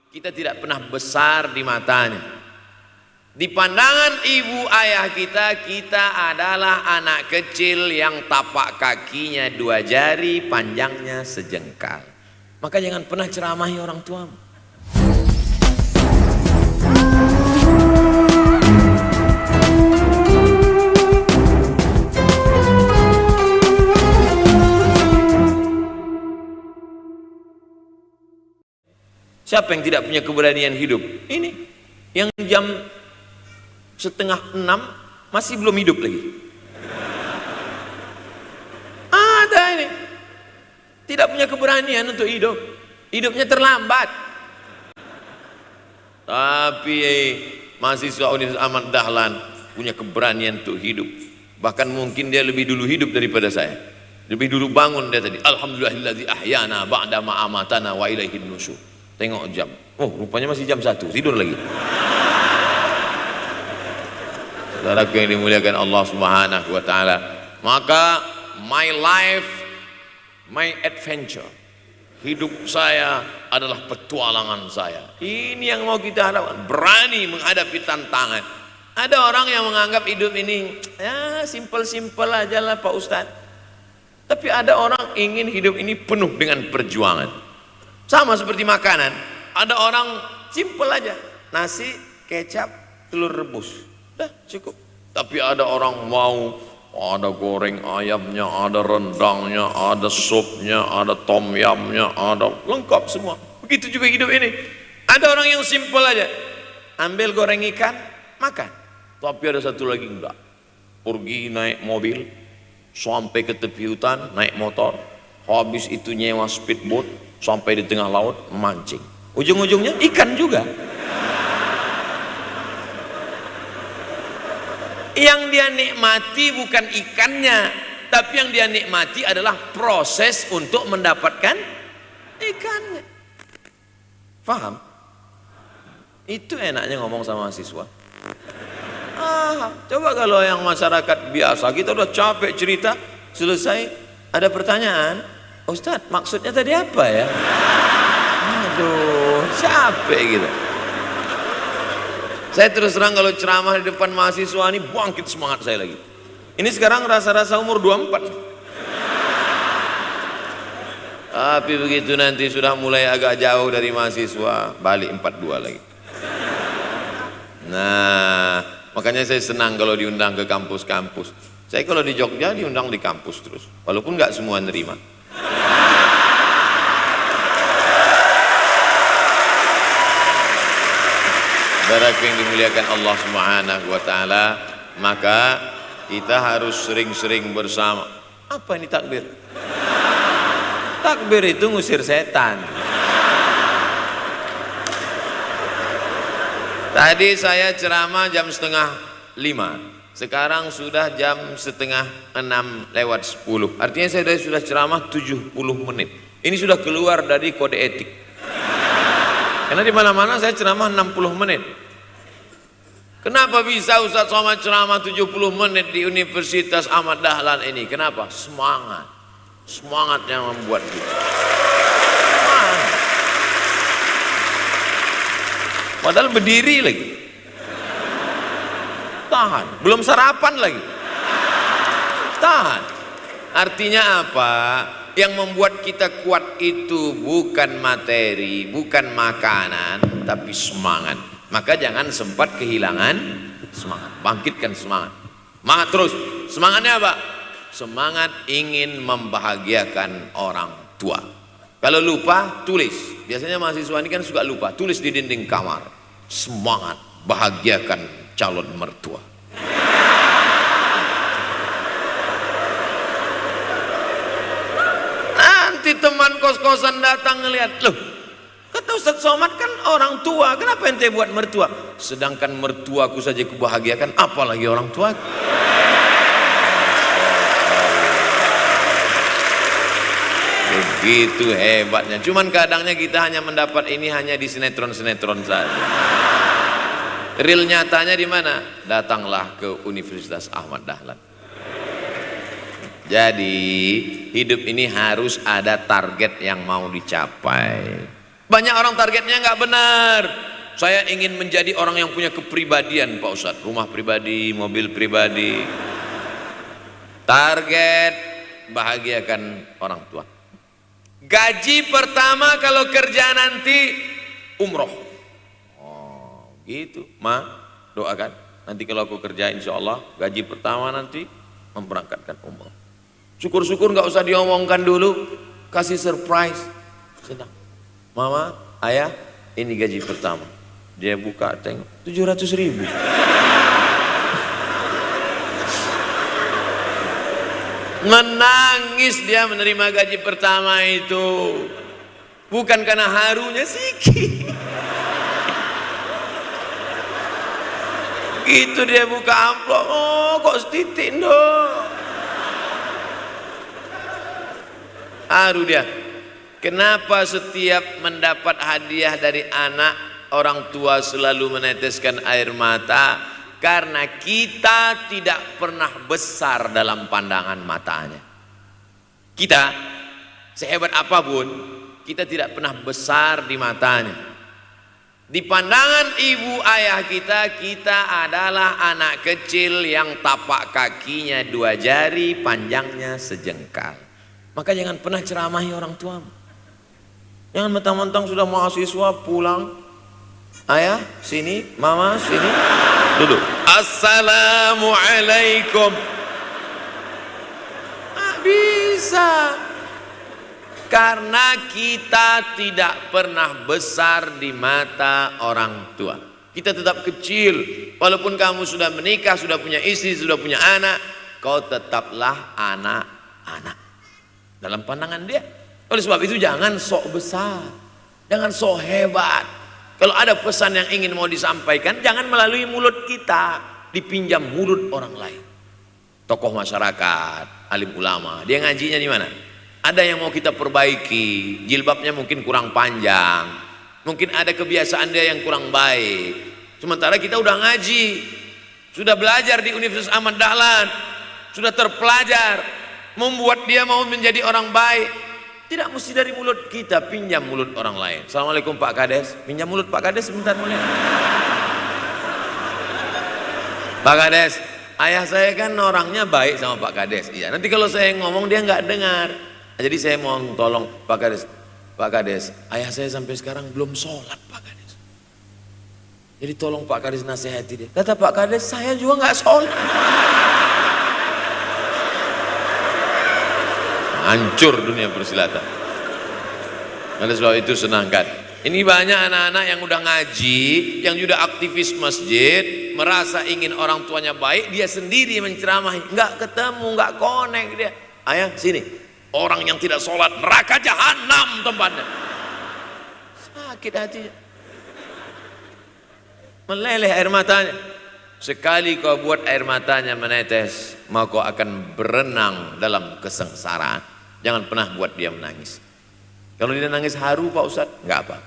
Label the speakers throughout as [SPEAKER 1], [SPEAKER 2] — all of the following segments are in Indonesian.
[SPEAKER 1] kita tidak pernah besar di matanya. Di pandangan ibu ayah kita, kita adalah anak kecil yang tapak kakinya 2 jari, panjangnya sejengkal. Maka jangan pernah ceramahi orang tuamu. Siapa yang tidak punya keberanian hidup? Ini yang jam 5:30 masih belum hidup lagi. Ada ini tidak punya keberanian untuk hidup, hidupnya terlambat. Tapi mahasiswa Universitas Ahmad Dahlan punya keberanian untuk hidup. Bahkan mungkin dia lebih dulu hidup daripada saya. Lebih dulu bangun dia tadi. Alhamdulillahillazi ahyana ba'da ma amatana wa ilaihin nusyur. Tengok jam, oh rupanya masih jam 1, tidur lagi. Saudaraku yang dimuliakan Allah Subhanahu wa ta'ala, maka my life, my adventure, hidup saya adalah petualangan saya. Ini yang mau kita harapkan, berani menghadapi tantangan. Ada orang yang menganggap hidup ini ya simpel-simpel aja lah Pak Ustadz, tapi ada orang ingin hidup ini penuh dengan perjuangan. Sama seperti makanan, ada orang simpel aja, nasi, kecap, telur rebus, dah cukup. Tapi ada orang mau ada goreng ayamnya, ada rendangnya, ada supnya, ada tom yamnya, ada lengkap semua. Begitu juga hidup ini. Ada orang yang simpel aja, ambil goreng ikan, makan. Tapi ada satu lagi enggak, pergi naik mobil sampai ke tepi hutan, naik motor, habis itu nyewa speedboat sampai di tengah laut memancing, ujung-ujungnya ikan juga. Yang dia nikmati bukan ikannya, tapi yang dia nikmati adalah proses untuk mendapatkan ikannya. Paham? Itu enaknya ngomong sama mahasiswa. Coba kalau yang masyarakat biasa, kita udah capek cerita, selesai ada pertanyaan, Ustadz maksudnya tadi apa ya? Aduh, capek gitu. Saya terus terang kalau ceramah di depan mahasiswa ini bangkit semangat saya lagi. Ini sekarang rasa-rasa umur 24. Tapi begitu nanti sudah mulai agak jauh dari mahasiswa, balik 42 lagi. Nah, makanya saya senang kalau diundang ke kampus-kampus. Saya kalau di Jogja diundang di kampus terus, walaupun nggak semua nerima. Saudaraku yang dimuliakan Allah Subhanahu wa ta'ala, maka kita harus sering-sering bersama. Apa ini takbir? Takbir itu ngusir setan. Tadi saya ceramah jam 4:30, sekarang sudah jam 5:30 artinya saya sudah ceramah 70 menit. Ini sudah keluar dari kode etik. Karena di mana-mana saya ceramah 60 menit. Kenapa bisa Ustadz Somad ceramah 70 menit di Universitas Ahmad Dahlan ini? Kenapa? Semangat. Semangat yang membuat kita. Padahal berdiri lagi. Tahan. Belum sarapan lagi. Tahan. Artinya apa? Yang membuat kita kuat itu bukan materi, bukan makanan, tapi semangat. Maka jangan sempat kehilangan semangat. Bangkitkan semangat. Semangat terus. Semangatnya apa? Semangat ingin membahagiakan orang tua. Kalau lupa, tulis. Biasanya mahasiswa ini kan suka lupa. Tulis di dinding kamar. Semangat bahagiakan calon mertua. Teman kos-kosan datang ngelihat, loh kata Ustadz Somad kan orang tua, kenapa ente buat mertua? Sedangkan mertuaku saja kubahagiakan, apalagi orang tua. Begitu hebatnya. Cuman kadangnya kita hanya mendapat ini hanya di sinetron-sinetron saja. Real nyatanya di mana? Datanglah ke Universitas Ahmad Dahlan. Jadi hidup ini harus ada target yang mau dicapai. Banyak orang targetnya nggak benar. Saya ingin menjadi orang yang punya kepribadian Pak Ustadz, rumah pribadi, mobil pribadi. Target bahagiakan orang tua. Gaji pertama kalau kerja nanti umroh. Oh gitu, Ma, doakan. Nanti kalau aku kerja insya Allah gaji pertama nanti memberangkatkan umroh. Syukur-syukur nggak usah diomongkan dulu, kasih surprise. Senang. Mama, ayah, ini gaji pertama. Dia buka, tengok 700.000. Menangis dia menerima gaji pertama itu. Bukan karena harunya sikit. Gitu dia buka amplop, oh kok setitik dong. Haru dia. Kenapa setiap mendapat hadiah dari anak, orang tua selalu meneteskan air mata? Karena kita tidak pernah besar dalam pandangan matanya. Kita sehebat apapun, kita tidak pernah besar di matanya. Di pandangan ibu ayah kita, kita adalah anak kecil yang tapak kakinya 2 jari, panjangnya sejengkal. Maka jangan pernah ceramahi orang tuamu. Jangan mentang-mentang sudah mahasiswa pulang, ayah sini, mama sini, duduk. Assalamualaikum. Bisa. Karena kita tidak pernah besar di mata orang tua. Kita tetap kecil. Walaupun kamu sudah menikah, sudah punya istri, sudah punya anak, kau tetaplah anak-anak dalam pandangan dia. Oleh sebab itu jangan sok besar, jangan sok hebat. Kalau ada pesan yang ingin mau disampaikan, jangan melalui mulut kita, dipinjam mulut orang lain. Tokoh masyarakat, alim ulama, dia ngajinya di mana? Ada yang mau kita perbaiki, jilbabnya mungkin kurang panjang, mungkin ada kebiasaan dia yang kurang baik. Sementara kita udah ngaji, sudah belajar di Universitas Ahmad Dahlan, sudah terpelajar, membuat dia mau menjadi orang baik. Tidak mesti dari mulut kita, pinjam mulut orang lain. Assalamualaikum Pak Kades, pinjam mulut Pak Kades sebentar boleh? Pak Kades, ayah saya kan orangnya baik sama Pak Kades. Iya, nanti kalau saya ngomong dia nggak dengar. Jadi saya mau tolong Pak Kades. Pak Kades, ayah saya sampai sekarang belum sholat Pak Kades. Jadi tolong Pak Kades nasihati dia. Kata Pak Kades, saya juga nggak sholat. Hancur dunia persilatan. Oleh sebab itu senangkan. Ini banyak anak-anak yang udah ngaji, yang sudah aktivis masjid, merasa ingin orang tuanya baik, dia sendiri menceramahi, nggak ketemu, nggak connect dia. Ayah sini, orang yang tidak sholat neraka jahanam tempatnya. Sakit hatinya, meleleh air matanya. Sekali kau buat air matanya menetes, maka kau akan berenang dalam kesengsaraan. Jangan pernah buat dia menangis. Kalau dia nangis haru Pak Ustadz, nggak apa.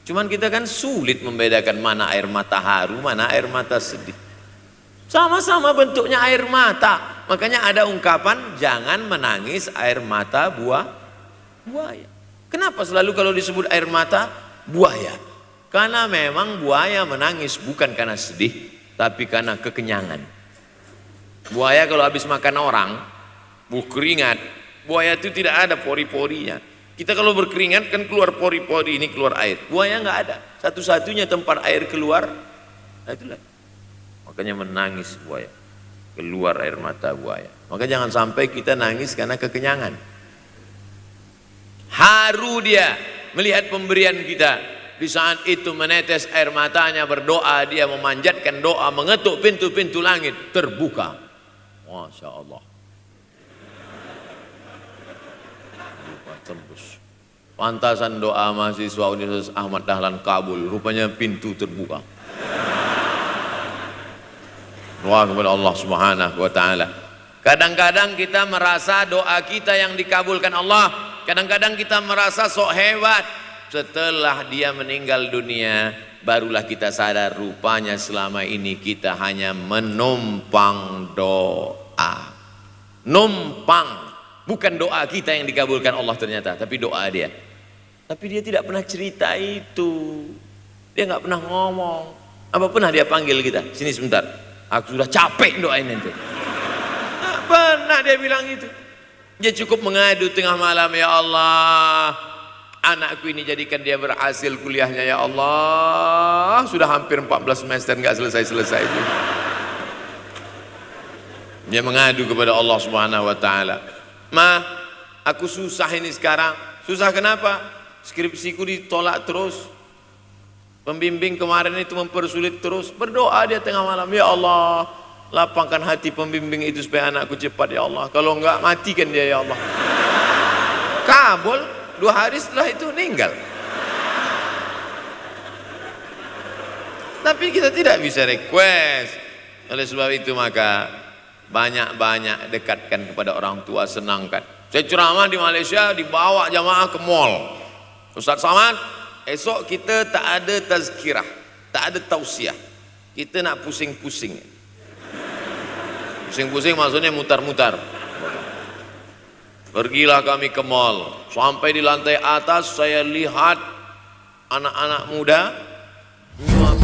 [SPEAKER 1] Cuman kita kan sulit membedakan mana air mata haru, mana air mata sedih. Sama-sama bentuknya air mata. Makanya ada ungkapan jangan menangis air mata buaya. Kenapa selalu kalau disebut air mata buaya? Karena memang buaya menangis bukan karena sedih, tapi karena kekenyangan. Buaya kalau habis makan orang, keringat, buaya itu tidak ada pori-porinya. Kita kalau berkeringat kan keluar pori-pori, ini keluar air. Buaya nggak ada. Satu-satunya tempat air keluar, nah itulah. Makanya menangis buaya, keluar air mata buaya. Maka jangan sampai kita nangis karena kekenyangan. Haru dia melihat pemberian kita. Di saat itu menetes air matanya, berdoa, dia memanjatkan doa, mengetuk pintu-pintu langit, terbuka. Masya Allah. Tembus. Pantasan doa mahasiswa Universitas Ahmad Dahlan kabul, rupanya pintu terbuka. Doa kepada Allah Subhanahu wa taala. Kadang-kadang kita merasa doa kita yang dikabulkan Allah, kadang-kadang kita merasa sok hebat. Setelah dia meninggal dunia, barulah kita sadar rupanya selama ini kita hanya menumpang doa. Numpang. Bukan doa kita yang dikabulkan Allah ternyata, tapi doa dia. Tapi dia tidak pernah cerita itu. Dia nggak pernah ngomong. Apa pernah dia panggil kita? Sini sebentar. Aku sudah capek doain ente. Nggak pernah dia bilang itu. Dia cukup mengadu tengah malam, ya Allah, anakku ini jadikan dia berhasil kuliahnya, ya Allah. Sudah hampir 14 semester nggak selesai-selesai itu. Dia mengadu kepada Allah Subhanahu wa taala. Ma, aku susah ini sekarang. Susah kenapa? Skripsiku ditolak terus. Pembimbing kemarin itu mempersulit terus. Berdoa dia tengah malam, ya Allah, lapangkan hati pembimbing itu supaya anakku cepat, ya Allah. Kalau enggak, matikan dia, ya Allah. Kabul, 2 hari setelah itu meninggal. Tapi kita tidak bisa request. Oleh sebab itu maka banyak-banyak dekatkan kepada orang tua, senangkan. Saya ceramah di Malaysia, dibawa jamaah ke mall. Ustaz Samad, esok kita tak ada tazkirah, tak ada tausiah. Kita nak pusing-pusing. Pusing-pusing maksudnya mutar-mutar. Pergilah kami ke mall. Sampai di lantai atas saya lihat anak-anak muda nyuap